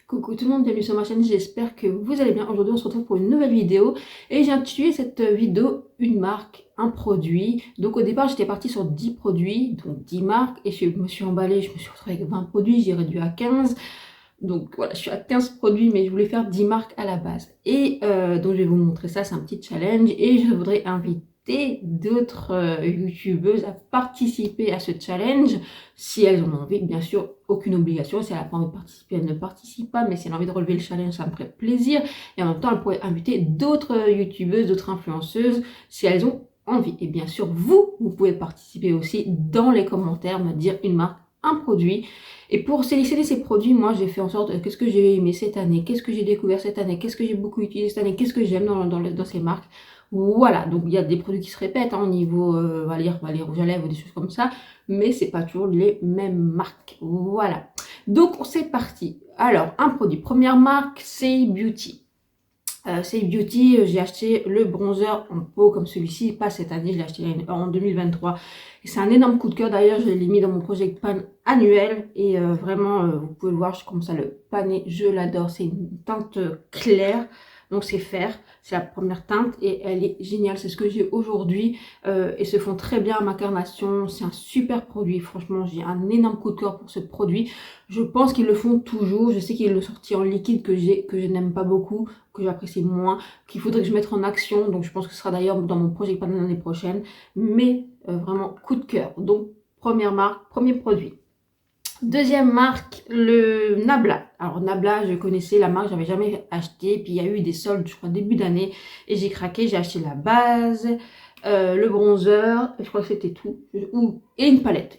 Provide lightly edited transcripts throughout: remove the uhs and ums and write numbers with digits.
Coucou tout le monde, bienvenue sur ma chaîne, j'espère que vous allez bien. Aujourd'hui on se retrouve pour une nouvelle vidéo et j'ai intitulé cette vidéo une marque, un produit. Donc au départ j'étais partie sur 10 produits, donc 10 marques, et je me suis emballée, je me suis retrouvée avec 20 produits, j'ai réduit à 15. Donc voilà, je suis à 15 produits, mais je voulais faire 10 marques à la base. Et donc je vais vous montrer ça, c'est un petit challenge. Et je voudrais inviter d'autres youtubeuses à participer à ce challenge, si elles en ont envie. Bien sûr, aucune obligation. Si elle n'a pas envie de participer, elle ne participe pas. Mais si elle a envie de relever le challenge, ça me ferait plaisir. Et en même temps, elle pourrait inviter d'autres youtubeuses, d'autres influenceuses, si elles ont envie. Et bien sûr, vous pouvez participer aussi dans les commentaires, me dire une marque, un produit. Et pour sélectionner ces produits, moi j'ai fait en sorte, qu'est-ce que j'ai aimé cette année, qu'est-ce que j'ai découvert cette année, qu'est-ce que j'ai beaucoup utilisé cette année, qu'est-ce que j'aime dans ces marques. Voilà, donc il y a des produits qui se répètent au niveau les rouges à lèvres ou des choses comme ça, mais c'est pas toujours les mêmes marques. Voilà, donc c'est parti. Alors, un produit, première marque, c'est Beauty. Safe Beauty, j'ai acheté le bronzer en peau comme celui-ci, pas cette année, je l'ai acheté en 2023. Et c'est un énorme coup de cœur, d'ailleurs je l'ai mis dans mon Project Pan annuel. Et vraiment, vous pouvez le voir, je commence à le paner, je l'adore. C'est une teinte claire, donc c'est fer, c'est la première teinte et elle est géniale, c'est ce que j'ai aujourd'hui. Et se font très bien à ma carnation, c'est un super produit, franchement j'ai un énorme coup de cœur pour ce produit. Je pense qu'ils le font toujours, je sais qu'ils le sorti en liquide que je n'aime pas beaucoup, que j'apprécie moins, qu'il faudrait que je mette en action, donc je pense que ce sera d'ailleurs dans mon projet pas l'année prochaine, mais vraiment coup de cœur. Donc première marque, premier produit. Deuxième marque, le Nabla. Alors Nabla, je connaissais la marque, j'avais jamais acheté, puis il y a eu des soldes, je crois début d'année, et j'ai craqué, j'ai acheté la base, le bronzer, je crois que c'était tout, et une palette,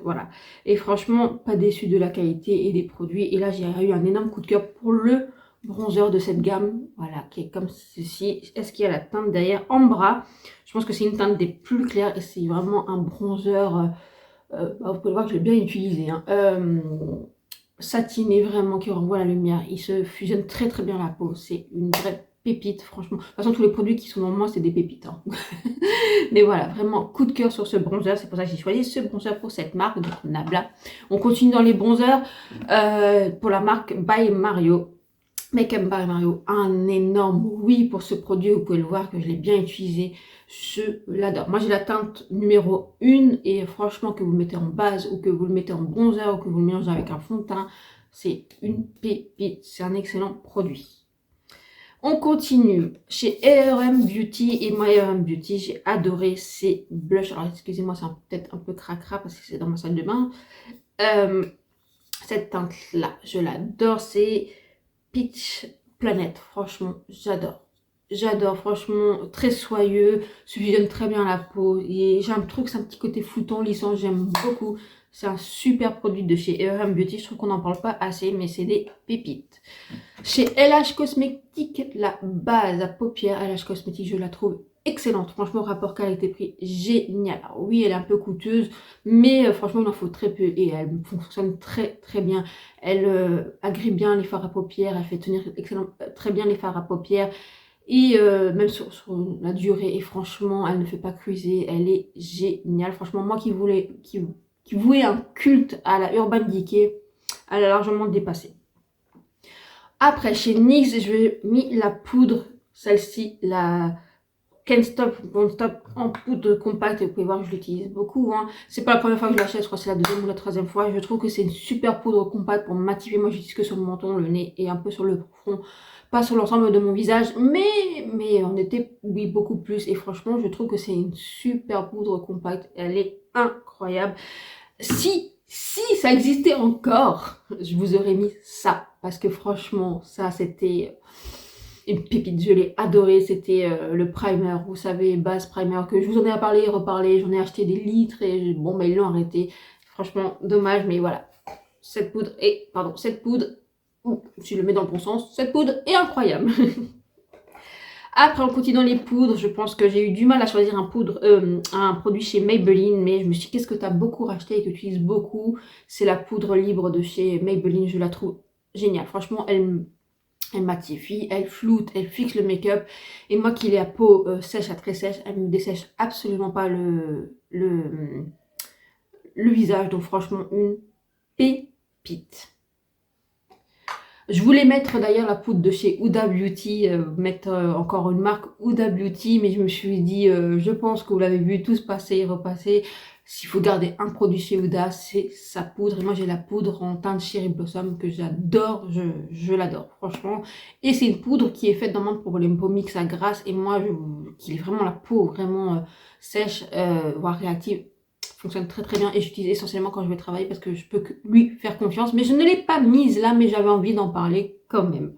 voilà. Et franchement, pas déçu de la qualité et des produits, et là j'ai eu un énorme coup de cœur pour le bronzer de cette gamme, voilà, qui est comme ceci. Est-ce qu'il y a la teinte derrière Ambra? Je pense que c'est une teinte des plus claires, et c'est vraiment un bronzer... vous pouvez voir que je l'ai bien utilisé, hein. Satiné vraiment, qui renvoie la lumière. Il se fusionne très très bien la peau. C'est une vraie pépite, franchement. De toute façon, tous les produits qui sont dans moi, c'est des pépites, hein. Mais voilà, vraiment coup de cœur sur ce bronzer. C'est pour ça que j'ai choisi ce bronzer pour cette marque, donc Nabla. On continue dans les bronzers pour la marque By Mario. Make Up by Mario, un énorme oui pour ce produit. Vous pouvez le voir que je l'ai bien utilisé. Je l'adore. Moi j'ai la teinte numéro 1 et franchement, que vous le mettez en base ou que vous le mettez en bronzer ou que vous le mélangez avec un fond de teint, c'est une pépite. C'est un excellent produit. On continue chez RM Beauty, et moi RM Beauty, j'ai adoré ces blushs. Alors excusez-moi, c'est peut-être un peu cracra parce que c'est dans ma salle de bain. Cette teinte là, je l'adore. C'est Peach Planet, franchement, j'adore. J'adore, franchement, très soyeux, se fusionne très bien à la peau. Et j'ai un truc, c'est un petit côté floutant, lissant, j'aime beaucoup. C'est un super produit de chez RM Beauty, je trouve qu'on n'en parle pas assez, mais c'est des pépites. Chez LH Cosmétique, la base à paupières LH Cosmétique, je la trouve excellente. Franchement, rapport qualité-prix, génial. Alors oui, elle est un peu coûteuse, mais franchement, il en faut très peu et elle fonctionne très très bien. Elle agrippe bien les fards à paupières, elle fait tenir très bien les fards à paupières. Et même sur la durée, et franchement, elle ne fait pas cruiser, elle est géniale. Franchement, moi qui vouais un culte à la Urban Decay, elle a largement dépassé. Après, chez NYX, je vais mis la poudre, celle-ci, la Can't Stop, Won't Stop en poudre compacte. Vous pouvez voir que je l'utilise beaucoup, hein. C'est pas la première fois que je l'achète, je crois que c'est la deuxième ou la troisième fois. Je trouve que c'est une super poudre compacte pour matifier. Moi, j'utilise que sur le menton, le nez et un peu sur le front, pas sur l'ensemble de mon visage, mais en été, oui, beaucoup plus. Et franchement, je trouve que c'est une super poudre compacte. Elle est incroyable. Si ça existait encore, je vous aurais mis ça. Parce que franchement, ça, c'était une pépite. Je l'ai adoré. C'était le primer, vous savez, base primer, que je vous en ai parlé et reparlé. J'en ai acheté des litres et bon, bah, ils l'ont arrêté. Franchement, dommage, mais voilà. Cette poudre, si je le mets dans le bon sens, cette poudre est incroyable. Après, on continue dans les poudres. Je pense que j'ai eu du mal à choisir un produit chez Maybelline, mais je me suis dit, qu'est-ce que tu as beaucoup racheté et que tu utilises beaucoup? C'est la poudre libre de chez Maybelline. Je la trouve géniale. Franchement, Elle matifie, elle floute, elle fixe le make-up. Et moi qui ai la peau sèche à très sèche, elle ne me dessèche absolument pas le visage. Donc franchement, une pépite. Je voulais mettre d'ailleurs la poudre de chez Huda Beauty, mettre encore une marque Huda Beauty, mais je me suis dit, je pense que vous l'avez vu tous passer et repasser. S'il faut garder un produit chez Huda, c'est sa poudre. Et moi, j'ai la poudre en teinte Cherry Blossom que j'adore, je l'adore, franchement. Et c'est une poudre qui est faite normalement pour les peaux mixtes à grasse. Et moi, qui est vraiment la peau vraiment sèche, voire réactive, fonctionne très très bien et j'utilise essentiellement quand je vais travailler parce que je peux que lui faire confiance. Mais je ne l'ai pas mise là, mais j'avais envie d'en parler quand même.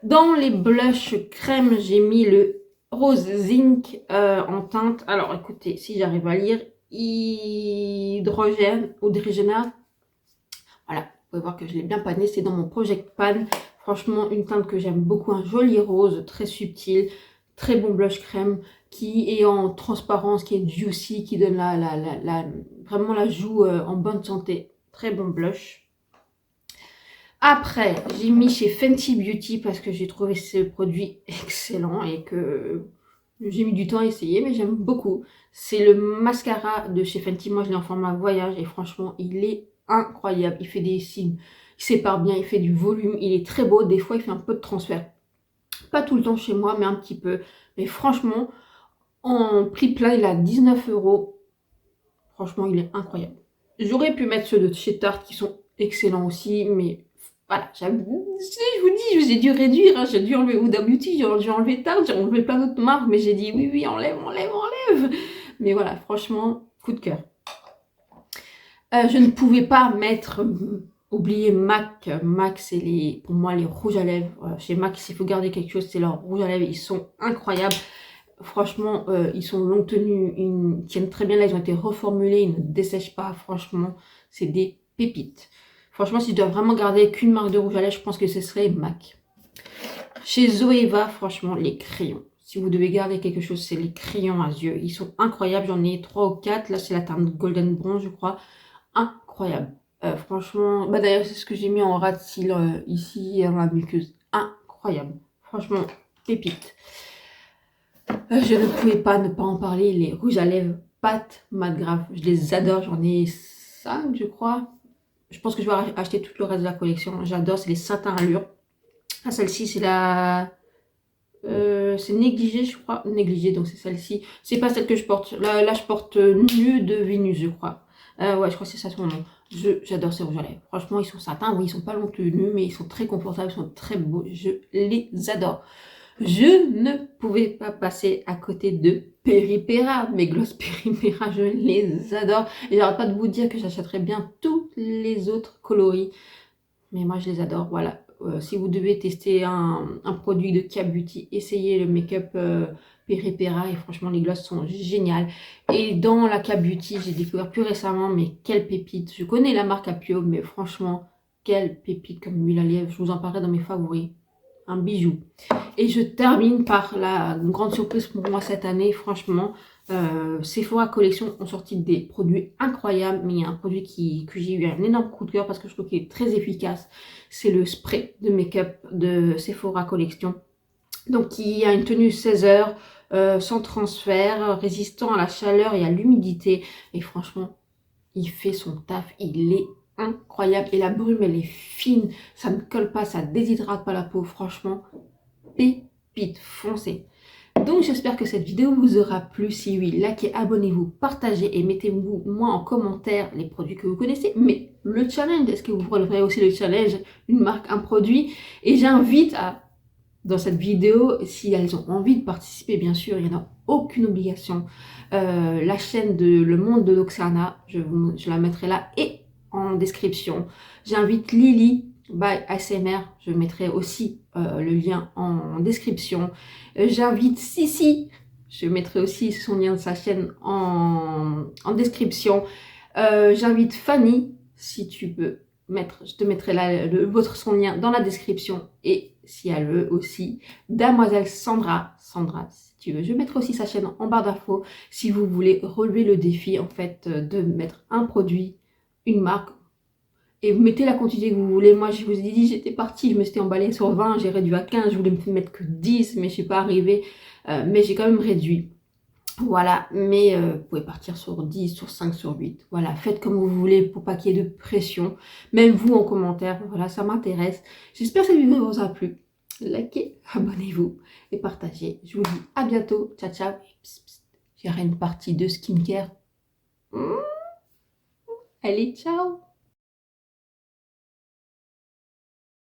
Dans les blushs crème, j'ai mis le Rose Zinc en teinte. Alors écoutez, si j'arrive à lire, hydrogène ou drygénat. Voilà, vous pouvez voir que je l'ai bien pané. C'est dans mon Project Pan. Franchement, une teinte que j'aime beaucoup, un joli rose très subtil. Très bon blush crème qui est en transparence, qui est juicy, qui donne vraiment la joue en bonne santé. Très bon blush. Après, j'ai mis chez Fenty Beauty parce que j'ai trouvé ce produit excellent et que j'ai mis du temps à essayer, mais j'aime beaucoup. C'est le mascara de chez Fenty. Moi, je l'ai en format voyage et franchement, il est incroyable. Il fait des signes, il sépare bien, il fait du volume, il est très beau. Des fois, il fait un peu de transfert. Pas tout le temps chez moi, mais un petit peu. Mais franchement, en prix plein, il est à 19 €. Franchement, il est incroyable. J'aurais pu mettre ceux de chez Tarte qui sont excellents aussi, mais voilà. Je vous dis, j'ai dû réduire. Hein, j'ai dû enlever Huda Beauty, j'ai enlevé Tarte, j'ai enlevé plein d'autres marques, mais j'ai dit oui, oui, enlève, enlève, enlève. Mais voilà, franchement, coup de cœur. Je ne pouvais pas mettre... oublier MAC. MAC, c'est pour moi les rouges à lèvres. Chez MAC, s'il faut garder quelque chose, c'est leurs rouges à lèvres. Ils sont incroyables. Franchement, ils sont longue tenue. Ils tiennent très bien. Là, ils ont été reformulés. Ils ne dessèchent pas. Franchement, c'est des pépites. Franchement, si je dois vraiment garder qu'une marque de rouge à lèvres, je pense que ce serait MAC. Chez Zoeva, franchement, les crayons. Si vous devez garder quelque chose, c'est les crayons à yeux. Ils sont incroyables. J'en ai 3 ou 4. Là, c'est la teinte Golden Bronze, je crois. Incroyable. Franchement, bah d'ailleurs c'est ce que j'ai mis en ras de cils ici dans la muqueuse. Incroyable. Franchement, pépite. Je ne pouvais pas ne pas en parler. Les rouges à lèvres Pat McGrath. Je les adore. J'en ai 5 je crois. Je pense que je vais acheter tout le reste de la collection. J'adore. C'est les satin allure. Ah, celle-ci c'est la... c'est négligé je crois. Négligé donc c'est celle-ci. C'est pas celle que je porte. Là je porte Nu de Vénus je crois. Ouais je crois que c'est ça son nom. J'adore ces rouges à lèvres. Franchement, ils sont satins. Oui, ils sont pas longs tenus, mais ils sont très confortables, ils sont très beaux. Je les adore. Je ne pouvais pas passer à côté de Peripera. Mes glosses Peripera, je les adore. Et j'arrête pas de vous dire que j'achèterais bien tous les autres coloris. Mais moi, je les adore. Voilà. Si vous devez tester un produit de Kia Beauty, essayez le make-up Peripera et franchement les glosses sont géniales. Et dans la Kia Beauty, j'ai découvert plus récemment, mais quelle pépite. Je connais la marque Apio, mais franchement, quelle pépite comme huile à lèvres. Je vous en parlerai dans mes favoris. Un bijou. Et je termine par la grande surprise pour moi cette année, franchement. Sephora Collection ont sorti des produits incroyables, mais il y a un produit que j'ai eu un énorme coup de cœur parce que je trouve qu'il est très efficace. C'est le spray de make-up de Sephora Collection. Donc il y a une tenue 16 heures, sans transfert, résistant à la chaleur et à l'humidité. Et franchement, il fait son taf, il est incroyable. Et la brume, elle est fine, ça ne colle pas, ça déshydrate pas la peau. Franchement, pépite, foncez. Donc j'espère que cette vidéo vous aura plu. Si oui, likez, abonnez-vous, partagez et mettez-vous moi en commentaire les produits que vous connaissez. Mais le challenge, est-ce que vous releverez aussi le challenge, une marque, un produit? Et j'invite dans cette vidéo, si elles ont envie de participer, bien sûr, il n'y en a aucune obligation. La chaîne de Le Monde de Loxana, je la mettrai là et en description. J'invite Lily by ASMR, je mettrai aussi le lien en description. J'invite Sissi, je mettrai aussi son lien de sa chaîne en description. J'invite Fanny, si tu peux je te mettrai là son lien dans la description. Et si elle veut aussi, Damoiselle Sandra, si tu veux. Je mettrai aussi sa chaîne en barre d'infos si vous voulez relever le défi en fait de mettre un produit, une marque, Et vous mettez la quantité que vous voulez. Moi, je vous ai dit, j'étais partie, je me suis emballée sur 20, j'ai réduit à 15, je voulais me mettre que 10, mais je suis pas arrivée. Mais j'ai quand même réduit. Voilà, mais vous pouvez partir sur 10, sur 5, sur 8. Voilà, faites comme vous voulez pour pas qu'il y ait de pression. Même vous en commentaire, voilà, ça m'intéresse. J'espère que cette vidéo vous a plu. Likez, abonnez-vous et partagez. Je vous dis à bientôt. Ciao, ciao. J'irai une partie de skincare. Allez, ciao.